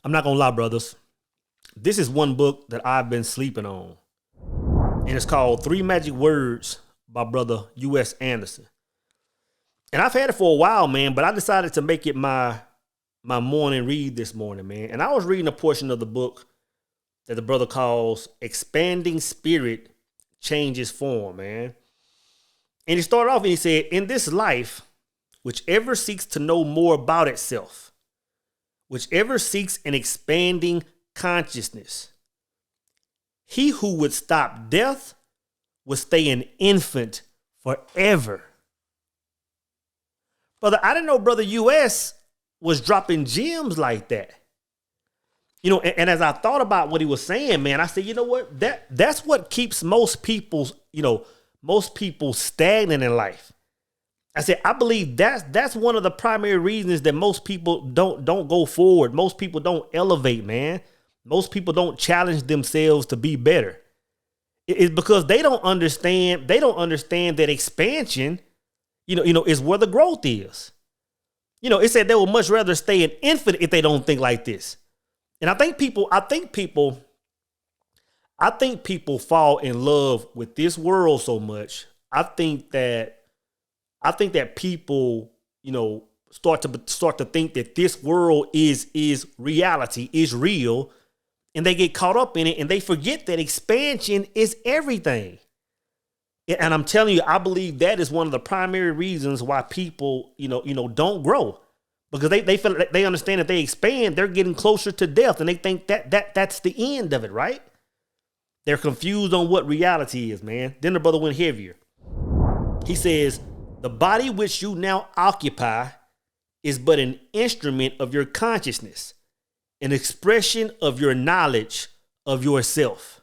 I'm not gonna lie, brothers. This is one book that I've been sleeping on. And it's called Three Magic Words by Brother U.S. Anderson. And I've had it for a while, man, but I decided to make it my morning read this morning, man. And I was reading a portion of the book that the brother calls Expanding Spirit Changes Form, man. And he started off and he said, in this life, whichever seeks to know more about itself, whichever seeks an expanding consciousness, he who would stop death would stay an infant forever. Brother, I didn't know Brother U.S. was dropping gems like that. You know, and as I thought about what he was saying, man, I said, you know what? That's what keeps most people stagnant in life. I said, I believe that's one of the primary reasons that most people don't go forward. Most people don't elevate, man. Most people don't challenge themselves to be better. It's because they don't understand that expansion, is where the growth is. It said they would much rather stay an infant if they don't think like this. And I think people fall in love with this world so much. I think that people, start to think that this world is reality, is real, and they get caught up in it and they forget that expansion is everything. And I'm telling you, I believe that is one of the primary reasons why people, don't grow. Because they feel they understand that they expand, they're getting closer to death, and they think that's the end of it, right? They're confused on what reality is, man. Then the brother went heavier. He says, the body which you now occupy is but an instrument of your consciousness, an expression of your knowledge of yourself.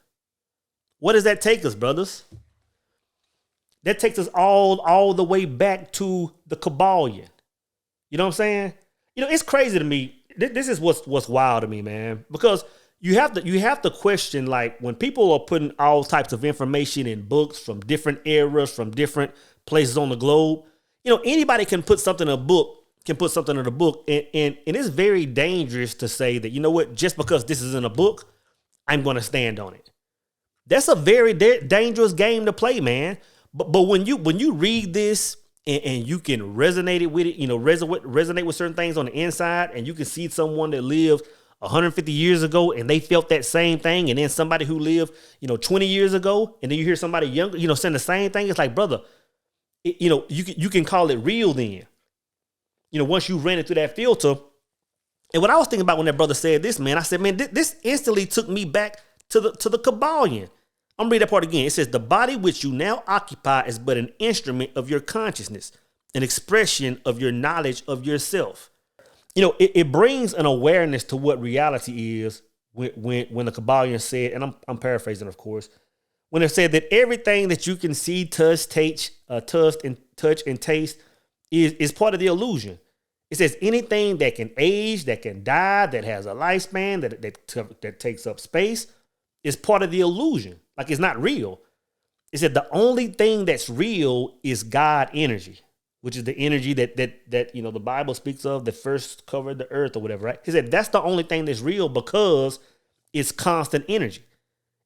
What does that take us, brothers? That takes us all the way back to the Kabbalion. You know what I'm saying? It's crazy to me. This is what's wild to me, man, because you have to question, like, when people are putting all types of information in books from different eras, from different places on the globe. Anybody can put something in a book, and it's very dangerous to say that, you know what, just because this is in a book, I'm going to stand on it. That's a very dangerous game to play, man. But when you read this and you can resonate with it, resonate with certain things on the inside, and you can see someone that lived 150 years ago and they felt that same thing, and then somebody who lived, 20 years ago, and then you hear somebody younger, saying the same thing. It's like, brother, you can call it real then. Once you ran it through that filter. And what I was thinking about when that brother said this, man, I said, man, this instantly took me back to the Kabbalion. I'm gonna read that part again. It says, the body which you now occupy is but an instrument of your consciousness, an expression of your knowledge of yourself. It brings an awareness to what reality is when the Kabbalion said, and I'm paraphrasing, of course, when it said that everything that you can see, touch and taste is part of the illusion. It says anything that can age, that can die, that has a lifespan, that takes up space is part of the illusion. Like, it's not real. It said the only thing that's real is God energy, which is the energy that the Bible speaks of that first covered the earth or whatever, right? He said that's the only thing that's real because it's constant energy.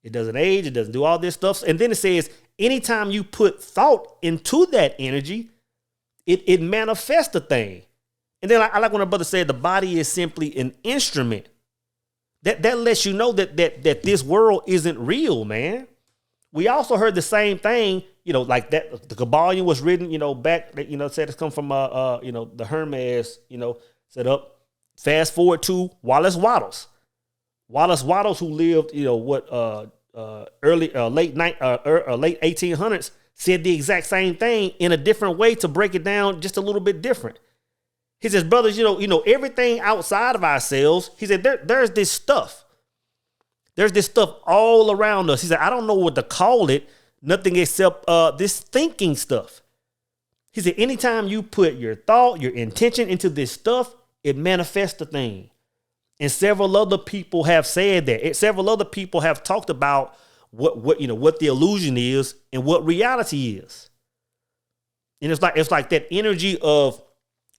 It doesn't age, it doesn't do all this stuff. And then it says anytime you put thought into that energy, it manifests a thing. And then I like when a brother said the body is simply an instrument. That lets you know that this world isn't real, man. We also heard the same thing, like that the Kabbalion was written, back, said it's come from the Hermes, set up. Fast forward to Wallace Wattles. Wallace Wattles, who lived, late 1800s, said the exact same thing in a different way to break it down just a little bit different. He says, brothers, everything outside of ourselves, he said, there's this stuff. There's this stuff all around us. He said, I don't know what to call it, nothing except this thinking stuff. He said, anytime you put your thought, your intention into this stuff, it manifests the thing. And several other people have said that. Several other people have talked about what the illusion is and what reality is. And it's like that energy of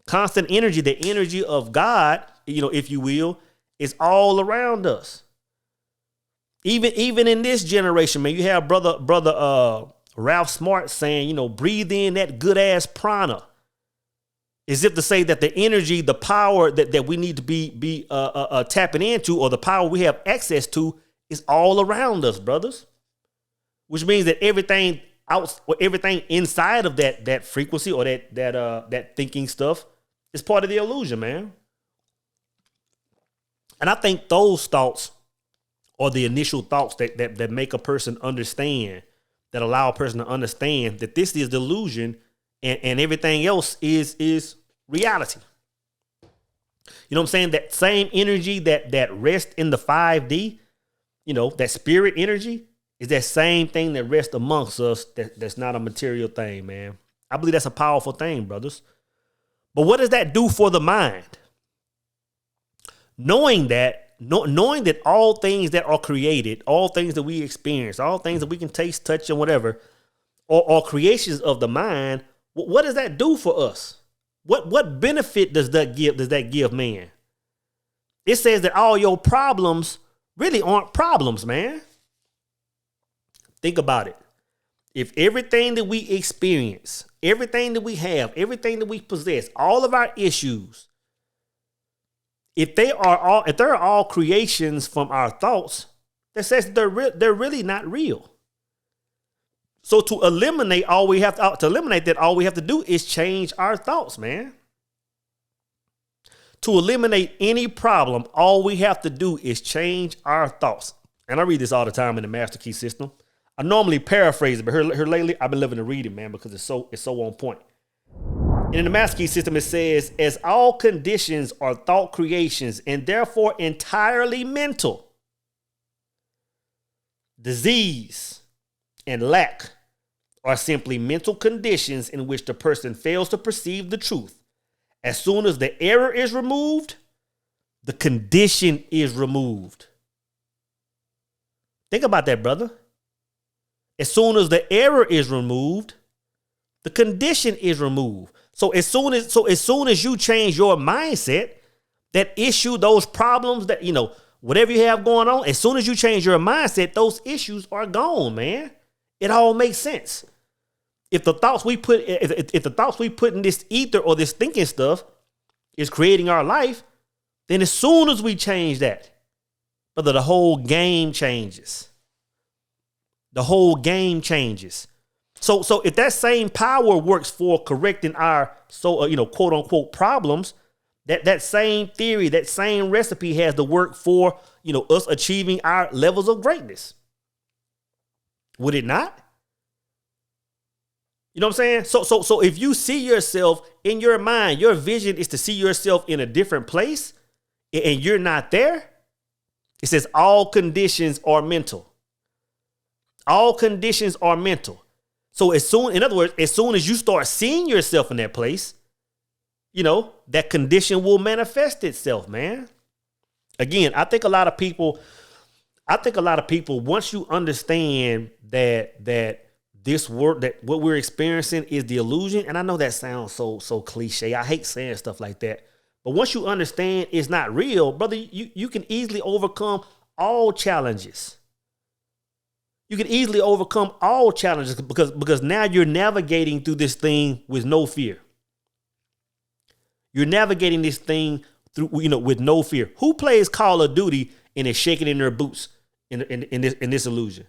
constant energy, the energy of God, if you will, It's all around us. Even in this generation, man, you have brother Ralph Smart saying, breathe in that good ass prana. As if to say that the energy, the power that we need to be tapping into, or the power we have access to, is all around us, brothers. Which means that everything inside of that frequency or that thinking stuff is part of the illusion, man. And I think those thoughts are the initial thoughts that make a person understand, that allow a person to understand that this is delusion and everything else is reality. You know what I'm saying? That same energy that rests in the 5D, that spirit energy, is that same thing that rests amongst us that's not a material thing, man. I believe that's a powerful thing, brothers. But what does that do for the mind? Knowing that all things that are created, all things that we experience, all things that we can taste, touch, and whatever, are creations of the mind, what does that do for us? What benefit does that give man? It says that all your problems really aren't problems, man. Think about it. If everything that we experience, everything that we have, everything that we possess, all of our issues, if they're all creations from our thoughts, that says they're really not real. So to eliminate that, all we have to do is change our thoughts, man. To eliminate any problem, all we have to do is change our thoughts. And I read this all the time in the Master Key system. I normally paraphrase it, but here lately, I've been living to read it, man, because it's so on point. And in the Master Key system, it says, as all conditions are thought creations and therefore entirely mental, disease and lack are simply mental conditions in which the person fails to perceive the truth. As soon as the error is removed, the condition is removed. Think about that, brother. As soon as the error is removed, the condition is removed. So as soon as you change your mindset, that issue, those problems, that whatever you have going on, as soon as you change your mindset, those issues are gone, man. It all makes sense. If the thoughts we put in this ether or this thinking stuff is creating our life, then as soon as we change that, brother, the whole game changes. The whole game changes. So if that same power works for correcting our quote unquote problems, that same theory, that same recipe has to work for us achieving our levels of greatness. Would it not? You know what I'm saying? So if you see yourself in your mind, your vision is to see yourself in a different place, and you're not there. It says all conditions are mental. All conditions are mental. So in other words, as soon as you start seeing yourself in that place, that condition will manifest itself, man. Again, I think a lot of people, once you understand that this work, that what we're experiencing is the illusion, and I know that sounds so cliche. I hate saying stuff like that. But once you understand it's not real, brother, you can easily overcome all challenges. You can easily overcome all challenges because now you're navigating through this thing with no fear. You're navigating this thing through, with no fear. Who plays Call of Duty and is shaking in their boots in this illusion?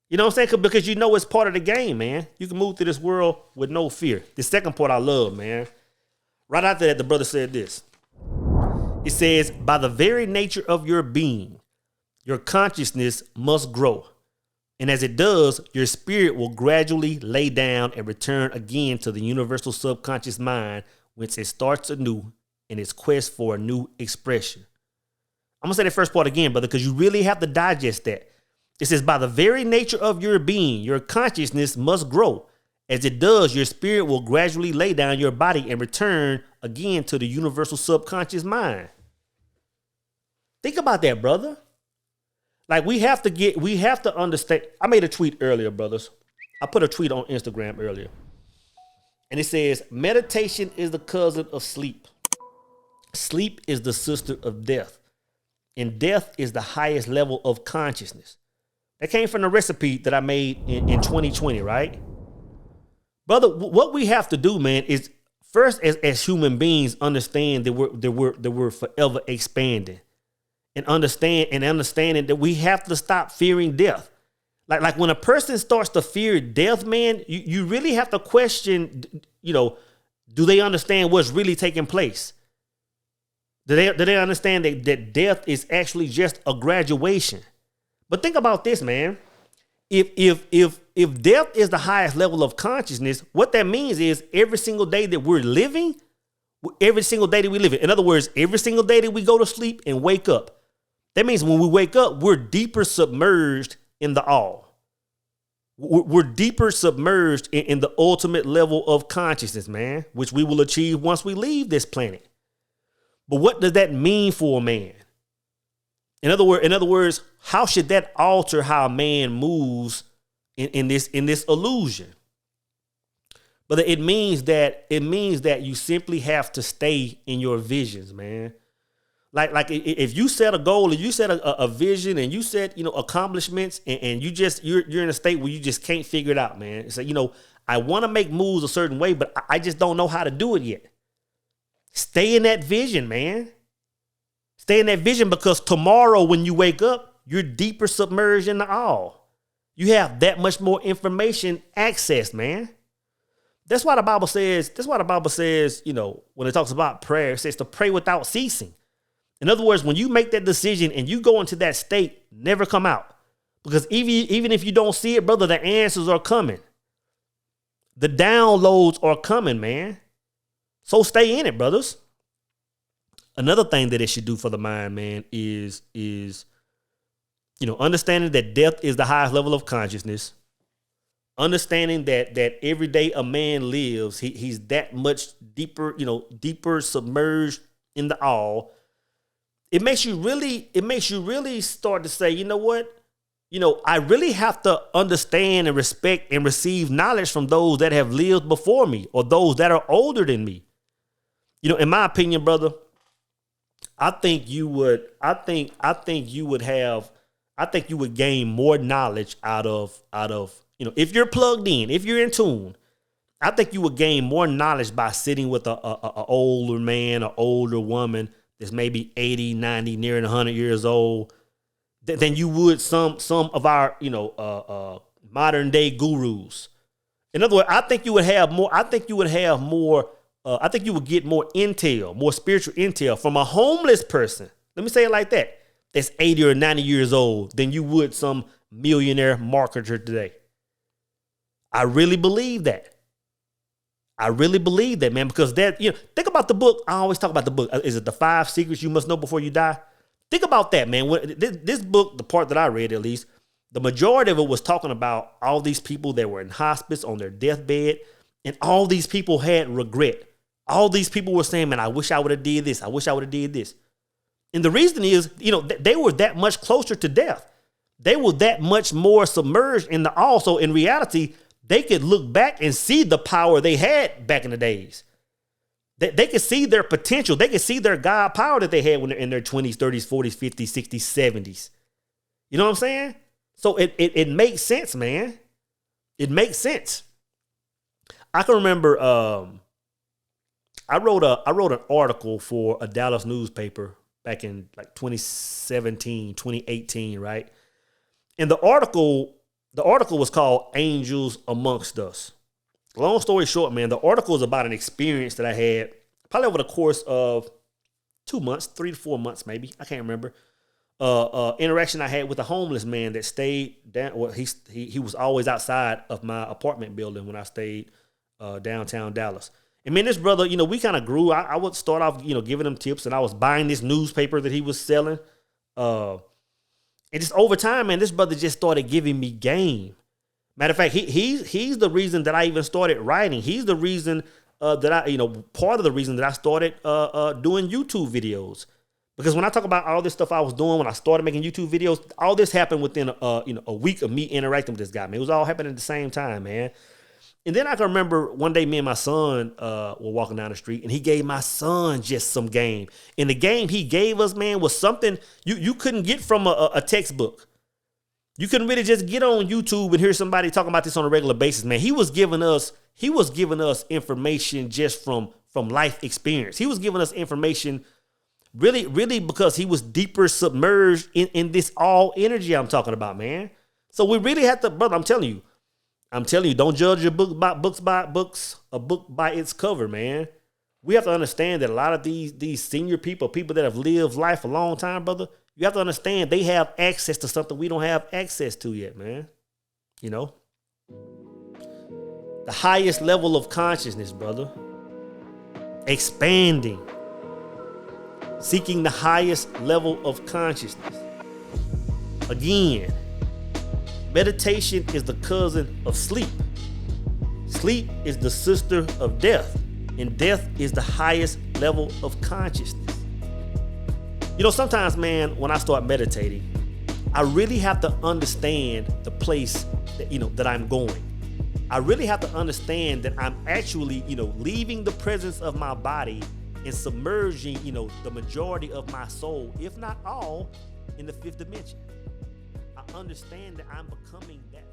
You know what I'm saying? Because it's part of the game, man. You can move through this world with no fear. The second part I love, man. Right after that, the brother said this. It says, by the very nature of your being, your consciousness must grow. And as it does, your spirit will gradually lay down and return again to the universal subconscious mind, whence it starts anew in its quest for a new expression. I'm going to say the first part again, brother, because you really have to digest that. It says, by the very nature of your being, your consciousness must grow. As it does, your spirit will gradually lay down your body and return again to the universal subconscious mind. Think about that, brother. Like we have to understand. I made a tweet earlier, brothers. I put a tweet on Instagram earlier. And it says, meditation is the cousin of sleep. Sleep is the sister of death. and death is the highest level of consciousness. That came from the recipe that I made in 2020, right? Brother, what we have to do, man, is first as human beings understand that we're forever expanding, and understanding that we have to stop fearing death. Like when a person starts to fear death, man, you really have to question, do they understand what's really taking place? Do they understand that death is actually just a graduation? But think about this, man. If death is the highest level of consciousness, what that means is every single day that we're living, every single day that we live it. In other words, every single day that we go to sleep and wake up, that means when we wake up, we're deeper submerged in the all. We're deeper submerged in the ultimate level of consciousness, man, which we will achieve once we leave this planet. But what does that mean for a man? In other words, how should that alter how a man moves in this illusion? But it means that you simply have to stay in your visions, man. Like if you set a goal, if you set a vision, and you set accomplishments, and you're in a state where you just can't figure it out, man. It's like, I want to make moves a certain way, but I just don't know how to do it yet. Stay in that vision, man. Stay in that vision, because tomorrow when you wake up, you're deeper submerged in the all. You have that much more information access, man. That's why the Bible says, when it talks about prayer, it says to pray without ceasing. In other words, when you make that decision and you go into that state, never come out. Because even if you don't see it, brother, the answers are coming. The downloads are coming, man. So stay in it, brothers. Another thing that it should do for the mind, man, is understanding that death is the highest level of consciousness. Understanding that every day a man lives, he's that much deeper, deeper submerged in the all. It makes you really start to say, you know what? I really have to understand and respect and receive knowledge from those that have lived before me, or those that are older than me. In my opinion, brother, I think you would gain more knowledge out of if you're plugged in, if you're in tune. I think you would gain more knowledge by sitting with a older man, an older woman that's maybe 80, 90, nearing 100 years old, than you would some of our modern day gurus. In other words, I think you would get more intel, more spiritual intel from a homeless person. Let me say it like that. That's 80 or 90 years old than you would some millionaire marketer today. I really believe that. Man, because think about the book. I always talk about the book. Is it The 5 Secrets You Must Know Before You Die? Think about that, man. This book, the part that I read at least, the majority of it was talking about all these people that were in hospice on their deathbed, and all these people had regret. All these people were saying, man, I wish I would have did this. I wish I would have did this. And the reason is, they were that much closer to death. They were that much more submerged in the all. So in reality, they could look back and see the power they had back in the days. They could see their potential. They could see their God power that they had when they're in their 20s, 30s, 40s, 50s, 60s, 70s. You know what I'm saying? So it makes sense, man. It makes sense. I can remember I wrote an article for a Dallas newspaper back in like 2017, 2018, right? And the article was called Angels Amongst Us. Long story short, man, the article is about an experience that I had probably over the course of 2 months, 3 to 4 months, maybe. I can't remember. Interaction I had with a homeless man that stayed down. Well, he was always outside of my apartment building when I stayed downtown Dallas. And man, this brother, we kind of grew. I would start off, giving him tips, and I was buying this newspaper that he was selling. And just over time, man, this brother just started giving me game. Matter of fact, he's the reason that I even started writing. He's the reason part of the reason that I started doing YouTube videos. Because when I talk about all this stuff I was doing when I started making YouTube videos, all this happened within a week of me interacting with this guy, man. It was all happening at the same time, man. And then I can remember one day me and my son were walking down the street, and he gave my son just some game. And the game he gave us, man, was something you couldn't get from a textbook. You couldn't really just get on YouTube and hear somebody talking about this on a regular basis, man. He was giving us information just from life experience. He was giving us information really because he was deeper submerged in this all energy I'm talking about, man. So we really have to, brother, I'm telling you, don't judge a book by its cover, man. We have to understand that a lot of these senior people that have lived life a long time, brother, you have to understand they have access to something we don't have access to yet, man. You know? The highest level of consciousness, brother. Expanding. Seeking the highest level of consciousness. Again, meditation is the cousin of sleep. Sleep is the sister of death. And death is the highest level of consciousness. You know, sometimes, man, when I start meditating, I really have to understand the place that I'm going. I really have to understand that I'm actually, leaving the presence of my body and submerging, the majority of my soul, if not all, in the fifth dimension. I understand that I'm becoming that